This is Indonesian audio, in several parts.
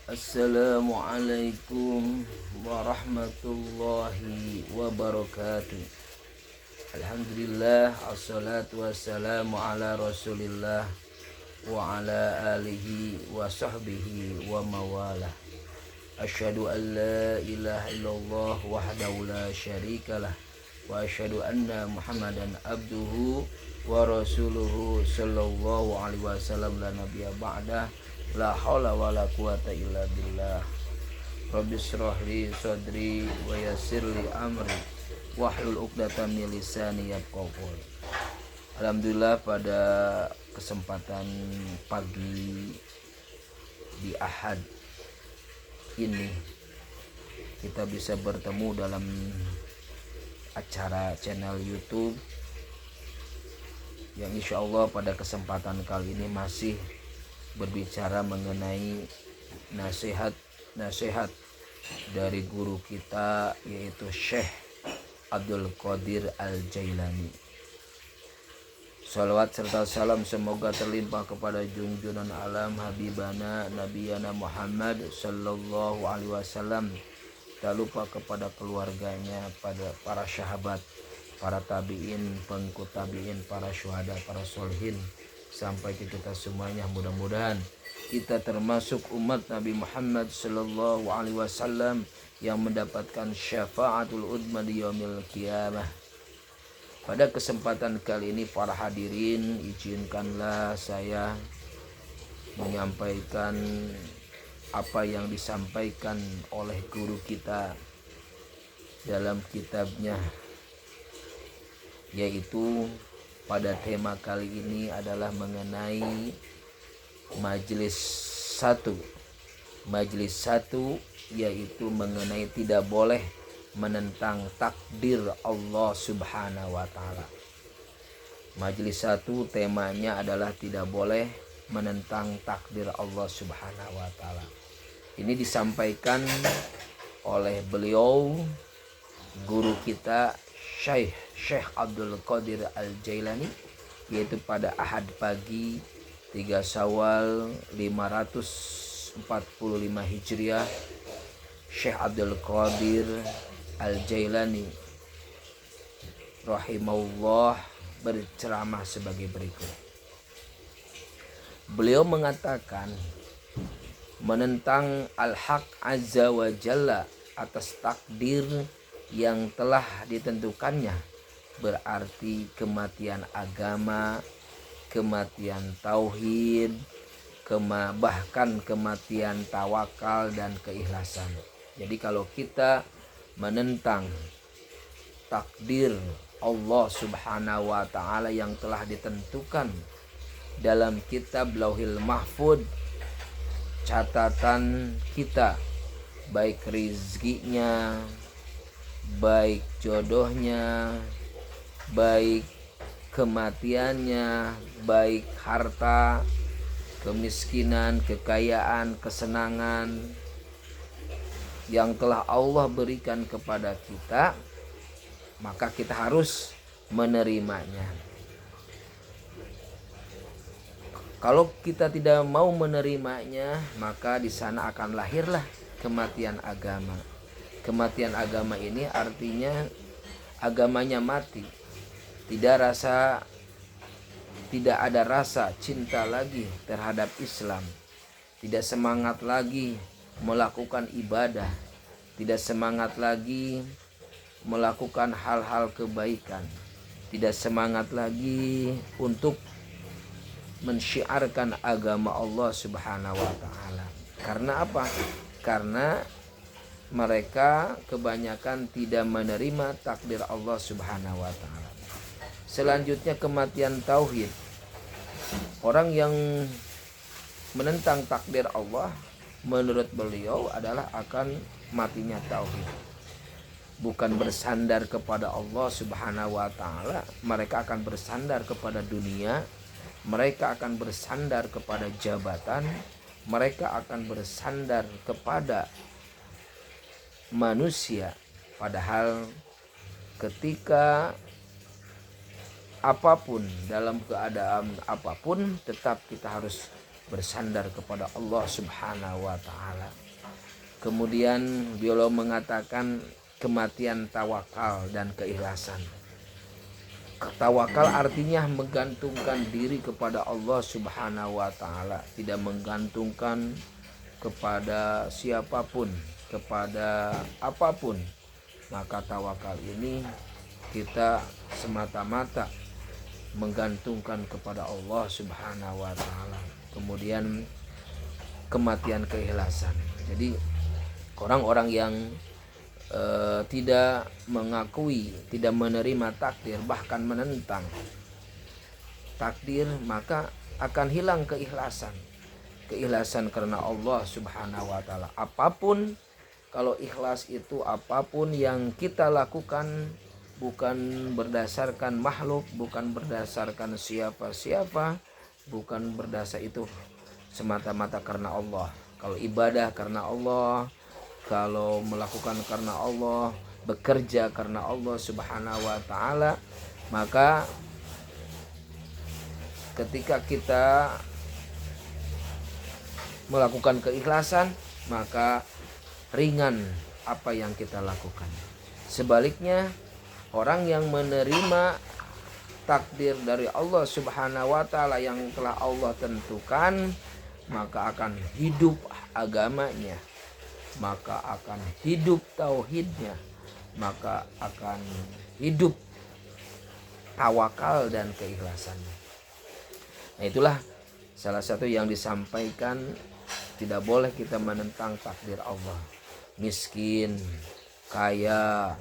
Assalamualaikum warahmatullahi wabarakatuh. Alhamdulillah, assalatu wassalamu ala rasulillah wa ala alihi wa sahbihi wa mawalah. Asyhadu an la ilaha illallah wahdahu la syarikalah wa asyhadu anna muhammadan abduhu wa rasuluhu sallallahu alaihi wasallam la nabiyya ba'dah. La haula wala quwata illa billah. Rabbi shrah li sadri wa yassir li amri wahlul 'uqdatam min lisani yafqahu qawli. Alhamdulillah, pada kesempatan pagi di Ahad ini kita bisa bertemu dalam acara channel YouTube yang insya Allah pada kesempatan kali ini masih berbicara mengenai nasihat dari guru kita, yaitu Syekh Abdul Qadir Al-Jailani. Salawat serta salam semoga terlimpah kepada junjungan alam habibana nabiyana Muhammad sallallahu alaihi wasallam. Tak lupa kepada keluarganya, pada para sahabat, para tabi'in, pengikut tabi'in, para syuhada, para solihin, sampai ke kita semuanya. Mudah-mudahan kita termasuk umat Nabi Muhammad sallallahu alaihi wasallam yang mendapatkan syafaatul udma di yaumil qiyamah. Pada kesempatan kali ini para hadirin, izinkanlah saya menyampaikan apa yang disampaikan oleh guru kita dalam kitabnya, yaitu pada tema kali ini adalah mengenai majelis satu, yaitu mengenai tidak boleh menentang takdir Allah Subhanahu wa taala. Majelis satu temanya adalah tidak boleh menentang takdir Allah Subhanahu wa taala. Ini disampaikan oleh beliau, guru kita Syekh Abdul Qadir Al-Jailani, yaitu pada Ahad pagi 3 Syawal 545 Hijriah. Syekh Abdul Qadir Al-Jailani rahimahullah berceramah sebagai berikut. Beliau mengatakan, menentang al-haq azza wa jalla atas takdir yang telah ditentukannya berarti kematian agama, kematian tauhid, bahkan kematian tawakal dan keikhlasan. Jadi kalau kita menentang takdir Allah Subhanahu wa taala yang telah ditentukan dalam kitab Lauhil Mahfud, catatan kita, baik rizkinya, baik jodohnya, baik kematiannya, baik harta, kemiskinan, kekayaan, kesenangan yang telah Allah berikan kepada kita, maka kita harus menerimanya. Kalau kita tidak mau menerimanya, maka di sana akan lahirlah kematian agama. Kematian agama ini artinya agamanya mati. Tidak ada rasa cinta lagi terhadap Islam. Tidak semangat lagi melakukan ibadah. Tidak semangat lagi melakukan hal-hal kebaikan. Tidak semangat lagi untuk mensyiarkan agama Allah Subhanahu wa taala. Karena apa? Karena mereka kebanyakan tidak menerima takdir Allah Subhanahu wa taala. Selanjutnya kematian tauhid. Orang yang menentang takdir Allah menurut beliau adalah akan matinya tauhid. Bukan bersandar kepada Allah Subhanahu wa taala, mereka akan bersandar kepada dunia, mereka akan bersandar kepada jabatan, mereka akan bersandar kepada manusia. Padahal ketika apapun, dalam keadaan apapun, tetap kita harus bersandar kepada Allah Subhanahu wa taala. Kemudian beliau mengatakan kematian tawakal dan keikhlasan. Tawakal artinya menggantungkan diri kepada Allah Subhanahu wa taala, tidak menggantungkan kepada siapapun, kepada apapun. Maka tawakal ini kita semata-mata menggantungkan kepada Allah Subhanahu wa taala. Kemudian kematian keikhlasan. Jadi orang-orang yang tidak mengakui, tidak menerima takdir, bahkan menentang takdir, maka akan hilang keikhlasan. Keikhlasan karena Allah Subhanahu wa taala. Apapun, kalau ikhlas itu apapun yang kita lakukan bukan berdasarkan makhluk, bukan berdasarkan siapa-siapa, bukan berdasar itu semata-mata karena Allah. Kalau ibadah karena Allah, kalau melakukan karena Allah, bekerja karena Allah Subhanahu wa taala, maka ketika kita melakukan keikhlasan, maka ringan apa yang kita lakukan. Sebaliknya, orang yang menerima takdir dari Allah Subhanahu wa taala yang telah Allah tentukan, maka akan hidup agamanya, maka akan hidup tauhidnya, maka akan hidup tawakal dan keikhlasannya. Nah, itulah salah satu yang disampaikan, tidak boleh kita menentang takdir Allah. Miskin, kaya,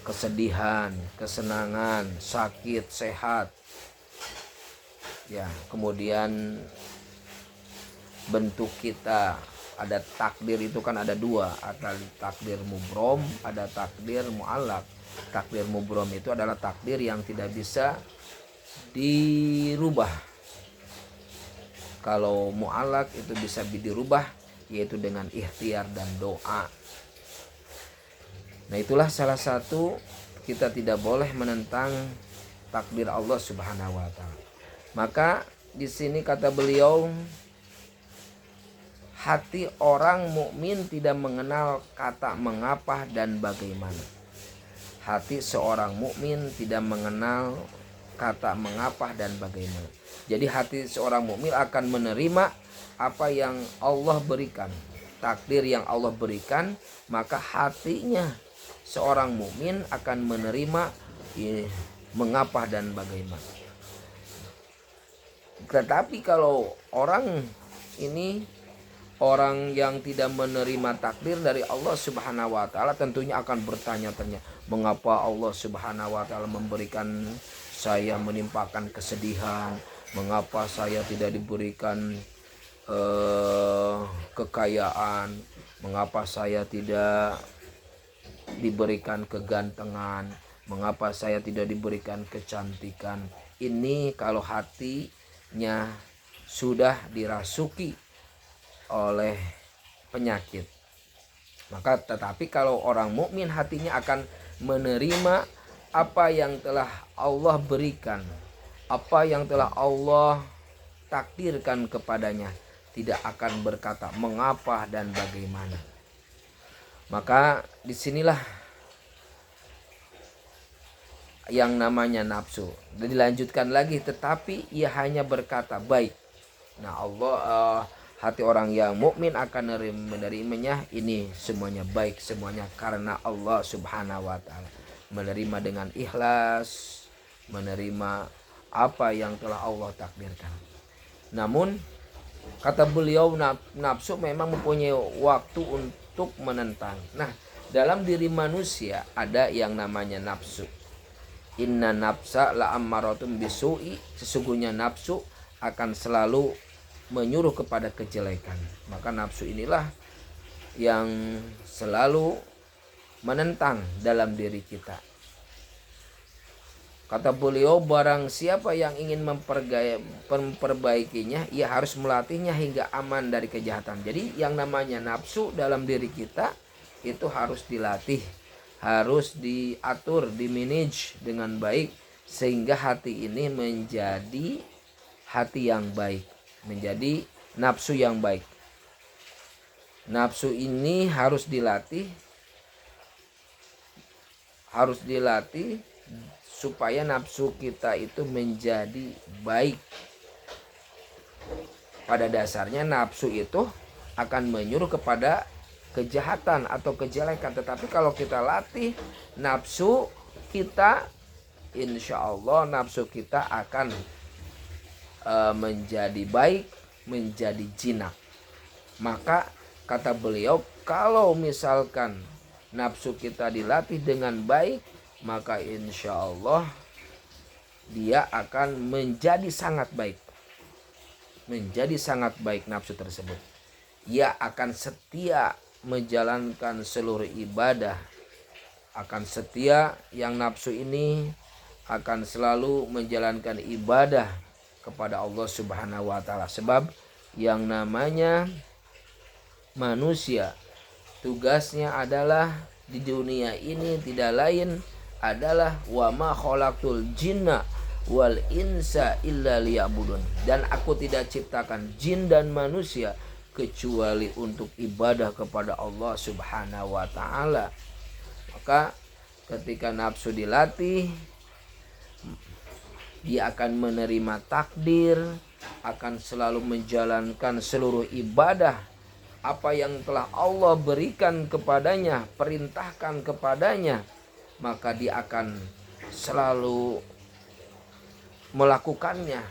kesedihan, kesenangan, sakit, sehat. Ya, kemudian bentuk kita, ada takdir itu kan ada dua, ada takdir mubrom, ada takdir mu'allaq. Takdir mubrom itu adalah takdir yang tidak bisa dirubah. Kalau mu'allaq itu bisa dirubah, yaitu dengan ikhtiar dan doa. Nah, itulah salah satu, kita tidak boleh menentang takdir Allah Subhanahu wa taala. Maka di sini kata beliau, hati orang mukmin tidak mengenal kata mengapa dan bagaimana. Hati seorang mukmin tidak mengenal kata mengapa dan bagaimana. Jadi hati seorang mukmin akan menerima apa yang Allah berikan, takdir yang Allah berikan, maka hatinya seorang mukmin akan menerima mengapa dan bagaimana. Tetapi kalau orang ini, orang yang tidak menerima takdir dari Allah Subhanahu wa taala, tentunya akan bertanya-tanya, mengapa Allah Subhanahu wa taala memberikan saya, menimpakan kesedihan, mengapa saya tidak diberikan kekayaan, mengapa saya tidak diberikan kegantengan, mengapa saya tidak diberikan kecantikan. Ini kalau hatinya sudah dirasuki oleh penyakit. Maka tetapi kalau orang mukmin, hatinya akan menerima apa yang telah Allah berikan, apa yang telah Allah takdirkan kepadanya, tidak akan berkata mengapa dan bagaimana. Maka disinilah yang namanya nafsu. Dan dilanjutkan lagi, tetapi ia hanya berkata baik. Nah, hati orang yang mukmin akan menerimanya ini semuanya baik, semuanya karena Allah Subhanahu wa taala. Menerima dengan ikhlas, menerima apa yang telah Allah takdirkan. Namun kata beliau, nafsu memang mempunyai waktu untuk menentang. Nah, dalam diri manusia ada yang namanya nafsu. Inna nafsa la ammaratun bisu'i, sesungguhnya nafsu akan selalu menyuruh kepada kejelekan. Maka nafsu inilah yang selalu menentang dalam diri kita. Kata beliau, barang siapa yang ingin memperbaikinya, ia harus melatihnya hingga aman dari kejahatan. Jadi yang namanya nafsu dalam diri kita itu harus dilatih, harus diatur, dimanage dengan baik, sehingga hati ini menjadi hati yang baik. menjadi nafsu yang baik. Nafsu ini harus dilatih supaya nafsu kita itu menjadi baik. Pada dasarnya nafsu itu akan menyuruh kepada kejahatan atau kejelekan. Tetapi kalau kita latih nafsu kita, insya Allah nafsu kita akan menjadi baik, menjadi jinak. Maka kata beliau, kalau misalkan nafsu kita dilatih dengan baik, maka insya Allah dia akan menjadi sangat baik. Menjadi sangat baik nafsu tersebut. Ia akan setia menjalankan seluruh ibadah. Akan setia, yang nafsu ini akan selalu menjalankan ibadah kepada Allah Subhanahu wa ta'ala. Sebab yang namanya manusia, tugasnya adalah di dunia ini tidak lain adalah wa ma khalaqtul jinna wal insa illa liya'budun. Dan aku tidak ciptakan jin dan manusia kecuali untuk ibadah kepada Allah Subhanahu wa ta'ala. Maka ketika nafsu dilatih, dia akan menerima takdir, akan selalu menjalankan seluruh ibadah apa yang telah Allah berikan kepadanya, perintahkan kepadanya, maka dia akan selalu melakukannya,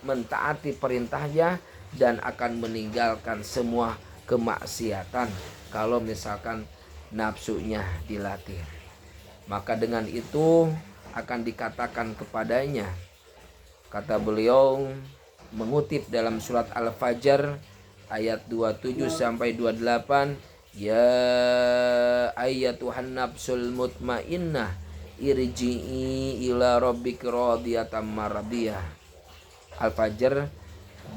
mentaati perintahnya, dan akan meninggalkan semua kemaksiatan kalau misalkan nafsunya dilatih. Maka dengan itu akan dikatakan kepadanya, kata beliau mengutip dalam surat Al-Fajr ayat 27 sampai 28, ya ayyatuhan nafsul mutmainnah irji'i ila rabbik radiyatan mardiyah. Al-Fajr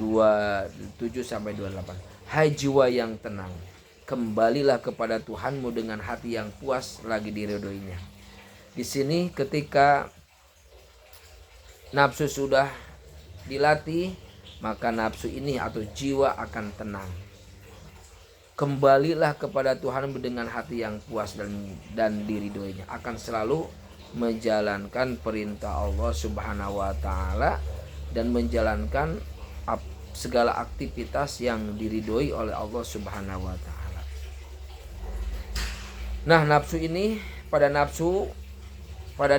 27 sampai 28. Hai jiwa yang tenang, kembalilah kepada Tuhanmu dengan hati yang puas lagi diridhoinya. Di sini ketika nafsu sudah dilatih, maka nafsu ini atau jiwa akan tenang. Kembalilah kepada Tuhanmu dengan hati yang puas dan diridhoinya, akan selalu menjalankan perintah Allah Subhanahu wa ta'ala dan menjalankan segala aktivitas yang diridhoi oleh Allah Subhanahu wa ta'ala. Nah, nafsu ini, pada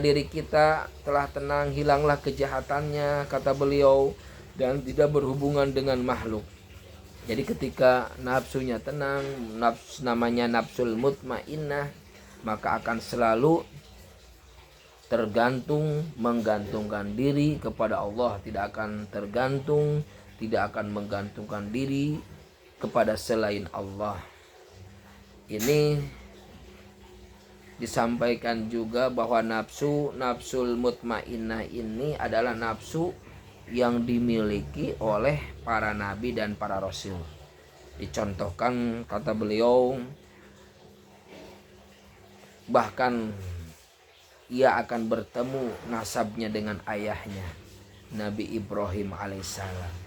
diri kita telah tenang, hilanglah kejahatannya, kata beliau, dan tidak berhubungan dengan makhluk. Jadi ketika nafsunya tenang, namanya nafsul mutmainnah, maka akan selalu menggantungkan diri kepada Allah, tidak akan menggantungkan diri kepada selain Allah. Ini disampaikan juga bahwa nafsul mutmainnah ini adalah nafsu yang dimiliki oleh para nabi dan para rasul. Dicontohkan, kata beliau, bahkan ia akan bertemu nasabnya dengan ayahnya, Nabi Ibrahim alaihissalam.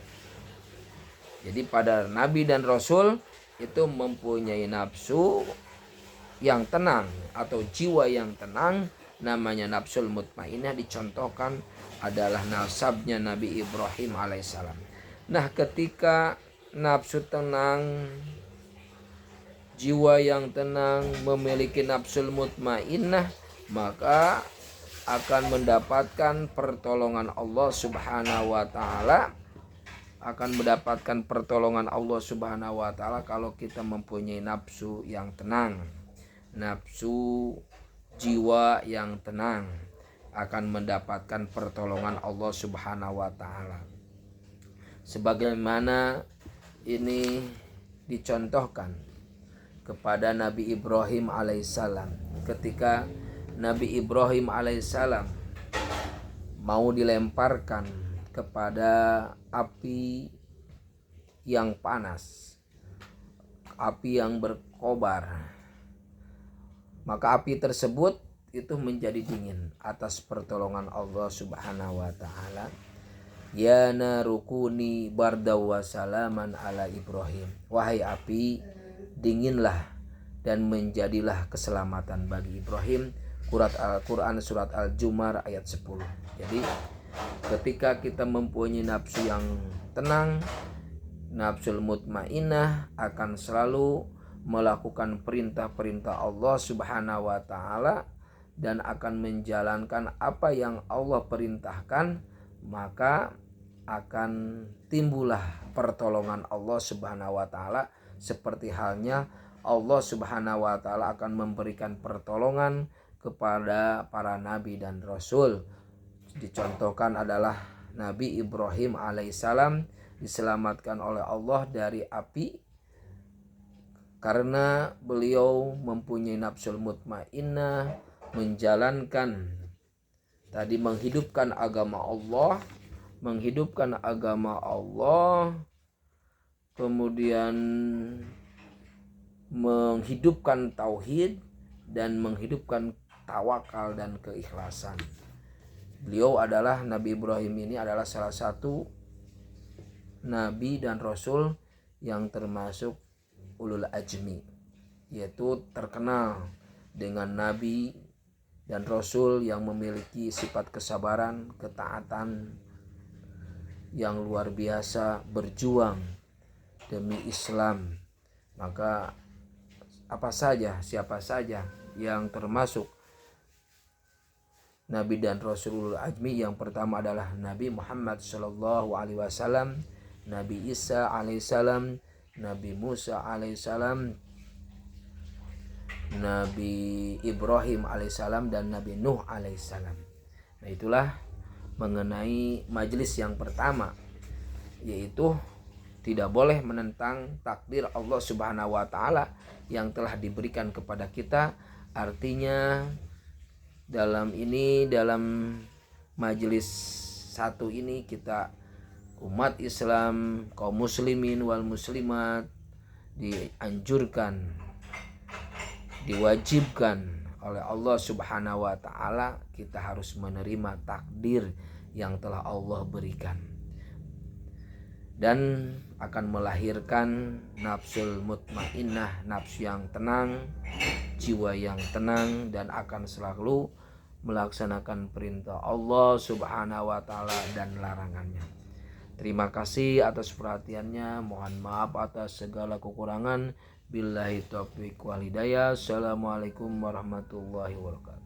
Jadi pada nabi dan rasul itu mempunyai nafsu yang tenang atau jiwa yang tenang, namanya nafsul mutmainnah. Dicontohkan adalah nasabnya Nabi Ibrahim alaihissalam. Nah, ketika nafsu tenang, jiwa yang tenang, memiliki nafsul mutmainnah, maka akan mendapatkan pertolongan Allah Subhanahu wa ta'ala. Akan mendapatkan pertolongan Allah Subhanahu wa ta'ala kalau kita mempunyai nafsu yang tenang. Nafsu jiwa yang tenang akan mendapatkan pertolongan Allah Subhanahu wa ta'ala. Sebagaimana ini dicontohkan kepada Nabi Ibrahim alaihissalam. Ketika Nabi Ibrahim alaihissalam mau dilemparkan kepada api yang panas, api yang berkobar, maka api tersebut itu menjadi dingin atas pertolongan Allah Subhanahu wa ta'ala. Ya narukuni bardaw wa salaman ala Ibrahim. Wahai api, dinginlah dan menjadilah keselamatan bagi Ibrahim. Quran surat Al-Zumar ayat 10. Jadi ketika kita mempunyai nafsu yang tenang, nafsul mutmainnah akan selalu melakukan perintah-perintah Allah Subhanahu wa taala dan akan menjalankan apa yang Allah perintahkan, maka akan timbullah pertolongan Allah Subhanahu wa taala, seperti halnya Allah Subhanahu wa taala akan memberikan pertolongan kepada para nabi dan rasul. Dicontohkan adalah Nabi Ibrahim alaihissalam diselamatkan oleh Allah dari api karena beliau mempunyai nafsul mutmainnah, menjalankan tadi menghidupkan agama Allah, kemudian menghidupkan tauhid dan menghidupkan tawakal dan keikhlasan. Beliau adalah Nabi Ibrahim ini adalah salah satu nabi dan rasul yang termasuk ulul ajmi, yaitu terkenal dengan nabi dan rasul yang memiliki sifat kesabaran, ketaatan yang luar biasa, berjuang demi Islam. Maka siapa saja yang termasuk nabi dan rasulul ajmi, yang pertama adalah Nabi Muhammad sallallahu alaihi wasallam, Nabi Isa alaihissalam, Nabi Musa alaihissalam, Nabi Ibrahim alaihissalam, dan Nabi Nuh alaihissalam. Nah, itulah mengenai majelis yang pertama, yaitu tidak boleh menentang takdir Allah Subhanahu wa taala yang telah diberikan kepada kita. Artinya dalam majelis satu ini kita umat Islam, kaum muslimin wal muslimat dianjurkan, diwajibkan oleh Allah Subhanahu wa taala, kita harus menerima takdir yang telah Allah berikan dan akan melahirkan nafsul mutmainnah, nafsu yang tenang, jiwa yang tenang, dan akan selalu melaksanakan perintah Allah Subhanahu wa taala dan larangannya. Terima kasih atas perhatiannya. Mohon maaf atas segala kekurangan. Billahi taufiq wal hidayah. Assalamualaikum warahmatullahi wabarakatuh.